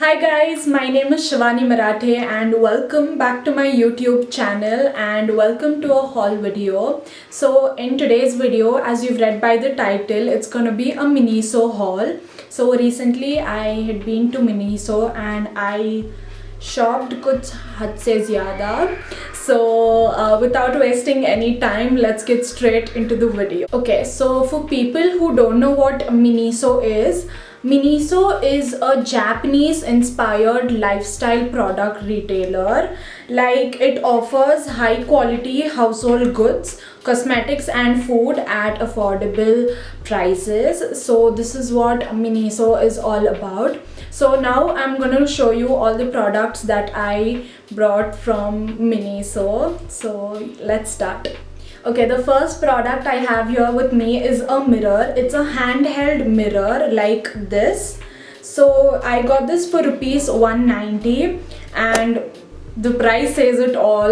Hi guys, my name is Shivani Marathe and welcome back to my YouTube channel and welcome to a haul video. So in today's video, as you've read by the title, it's gonna be a Miniso haul. So recently I had been to Miniso and I shopped kuch had se zyada. So without wasting any time, let's get straight into the video. Okay, so for people who don't know what Miniso is, Miniso is a Japanese inspired lifestyle product retailer. Like, it offers high quality household goods, cosmetics and food at affordable prices. So this is what Miniso is all about. So now I'm going to show you all the products that I brought from Miniso. So let's start. Okay, the first product I have here with me is a mirror. It's a handheld mirror like this. So I got this for rupees 190 and the price says it all.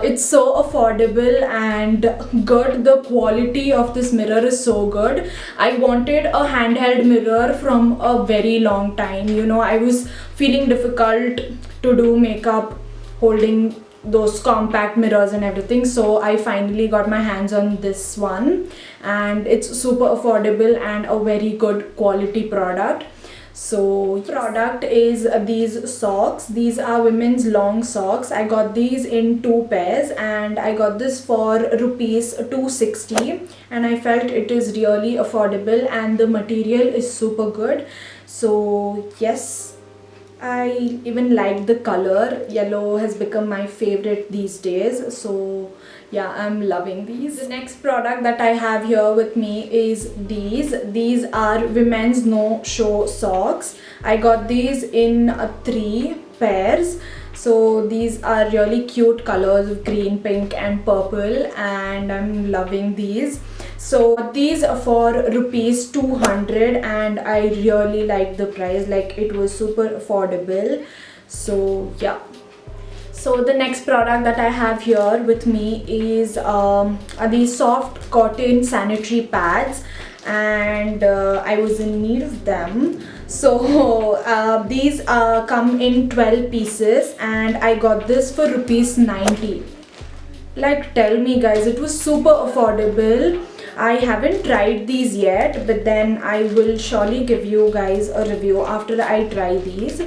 It's so affordable and good. The quality of this mirror is so good. I wanted a handheld mirror from a very long time. You know, I was feeling difficult to do makeup holding those compact mirrors and everything, so I finally got my hands on this one and it's super affordable and a very good quality product. So product is these socks. These are women's long socks. I got these in 2 pairs and I got this for rupees 260 and I felt it is really affordable and the material is super good. So yes, I even like the color. Yellow has become my favorite these days. So yeah, I'm loving these. The next product that I have here with me is these. These are women's no-show socks. I got these in 3 pairs. So these are really cute colors of green, pink and purple and I'm loving these. So these are for rupees 200 and I really like the price. Like, it was super affordable. So yeah. So the next product that I have here with me is these soft cotton sanitary pads and I was in need of them. So these come in 12 pieces and I got this for rupees 90. Like, tell me guys, it was super affordable. I haven't tried these yet, but then I will surely give you guys a review after I try these.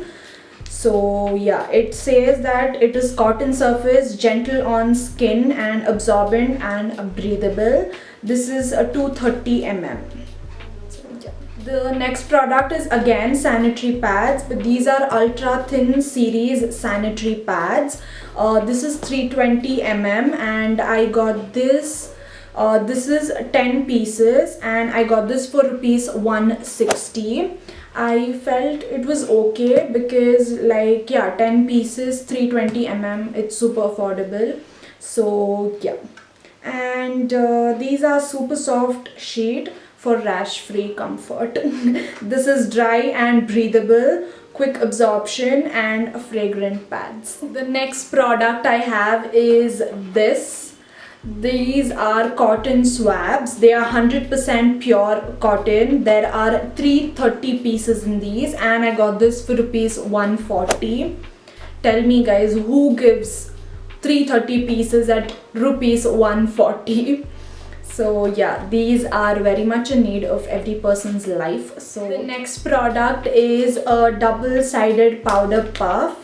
So yeah, it says that it is cotton surface, gentle on skin and absorbent and breathable. This is a 230 mm. The next product is again sanitary pads, but these are ultra thin series sanitary pads. This is 320 mm and I got this. This is 10 pieces and I got this for rupees 160. I felt it was okay because, like, yeah, 10 pieces, 320 mm, it's super affordable. So yeah, and these are super soft sheet for rash free comfort. This is dry and breathable, quick absorption and fragrant pads. The next product I have is this. These are cotton swabs. They are 100% pure cotton. There are 330 pieces in these and I got this for rupees 140. Tell me guys, who gives 330 pieces at rupees 140? So yeah, these are very much in need of every person's life. So the next product is a double-sided powder puff.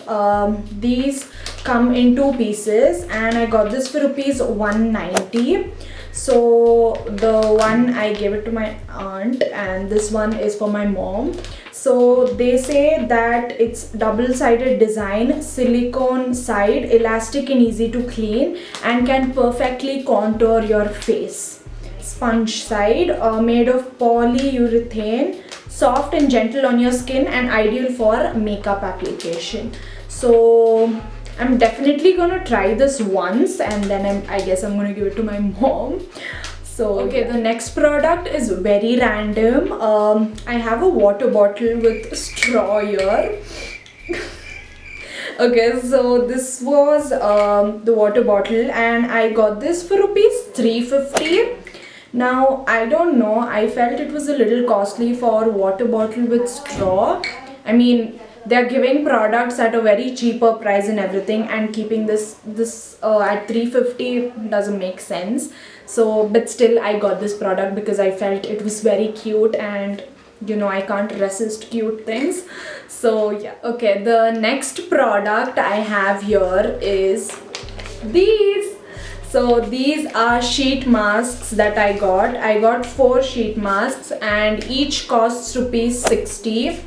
These come in 2 pieces and I got this for rupees 190. So the one I gave it to my aunt and this one is for my mom. So they say that it's double-sided design, silicone side, elastic and easy to clean and can perfectly contour your face. Sponge side, made of polyurethane, soft and gentle on your skin and ideal for makeup application. So I'm definitely gonna try this once and then I guess I'm gonna give it to my mom. So okay, yeah. The next product is very random. I have a water bottle with straw here. Okay, so this was the water bottle and I got this for rupees 350. Now I don't know, I felt it was a little costly for water bottle with straw. I mean, they're giving products at a very cheaper price and everything, and keeping this at 350 doesn't make sense. So but still I got this product because I felt it was very cute, and you know, I can't resist cute things. So yeah, okay, the next product I have here is these. So these are sheet masks that I got 4 sheet masks, and each costs rupees 60.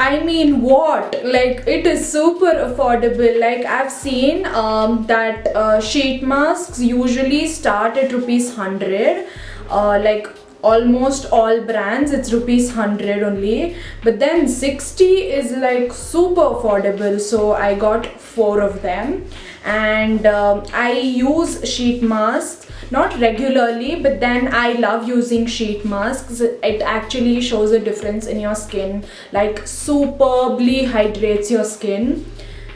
I mean, what? Like, it is super affordable. Like, I've seen that sheet masks usually start at rupees 100. Like, almost all brands, it's rupees 100 only. But then 60 is like super affordable. So I got 4 of them. And I use sheet masks not regularly, but then I love using sheet masks. It actually shows a difference in your skin, like superbly hydrates your skin.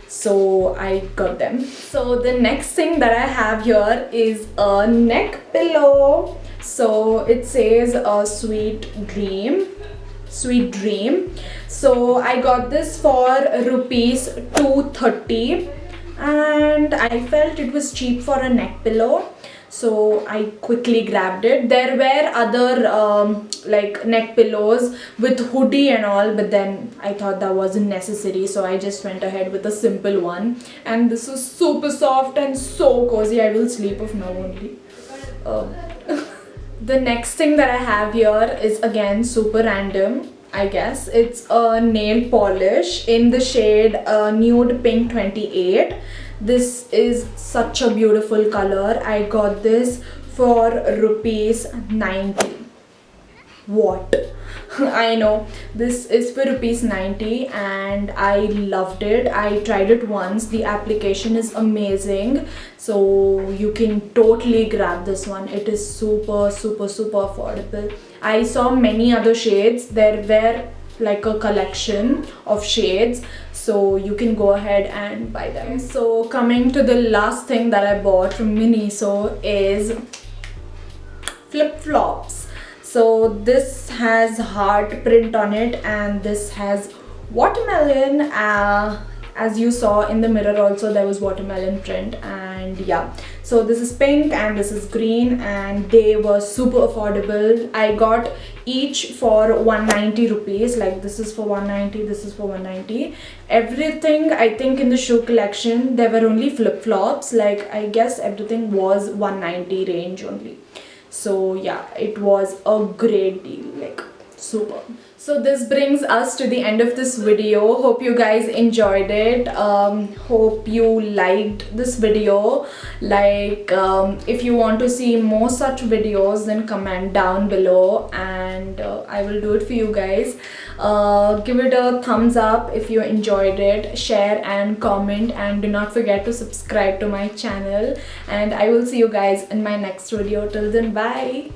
So I got them. So the next thing that I have here is a neck pillow. So it says a sweet dream. So I got this for rupees 230, and I felt it was cheap for a neck pillow, so I quickly grabbed it. There were other like neck pillows with hoodie and all, but then I thought that wasn't necessary, so I just went ahead with a simple one. And this is super soft and so cozy. I will sleep off now only. The next thing that I have here is again super random, I guess. It's a nail polish in the shade Nude Pink 28. This is such a beautiful color. I got this for rupees 90. What? I know, this is for rupees 90 and I loved it. I tried it once. The application is amazing, so you can totally grab this one. It is super affordable. I saw many other shades. There were like a collection of shades, so you can go ahead and buy them. So coming to the last thing that I bought from Miniso is flip-flops. So this has heart print on it, and this has watermelon. As you saw in the mirror also, there was watermelon print. And yeah, so this is pink and this is green, and they were super affordable. I got each for 190 rupees. Like, this is for 190, this is for 190. Everything, I think, in the shoe collection, there were only flip-flops. Like, I guess everything was 190 range only. So yeah, it was a great deal, like super. So this brings us to the end of this video. Hope you guys enjoyed it. Hope you liked this video. Like, if you want to see more such videos, then comment down below and I will do it for you guys. Give it a thumbs up if you enjoyed it. Share and comment, and do not forget to subscribe to my channel. And I will see you guys in my next video. Till then, bye.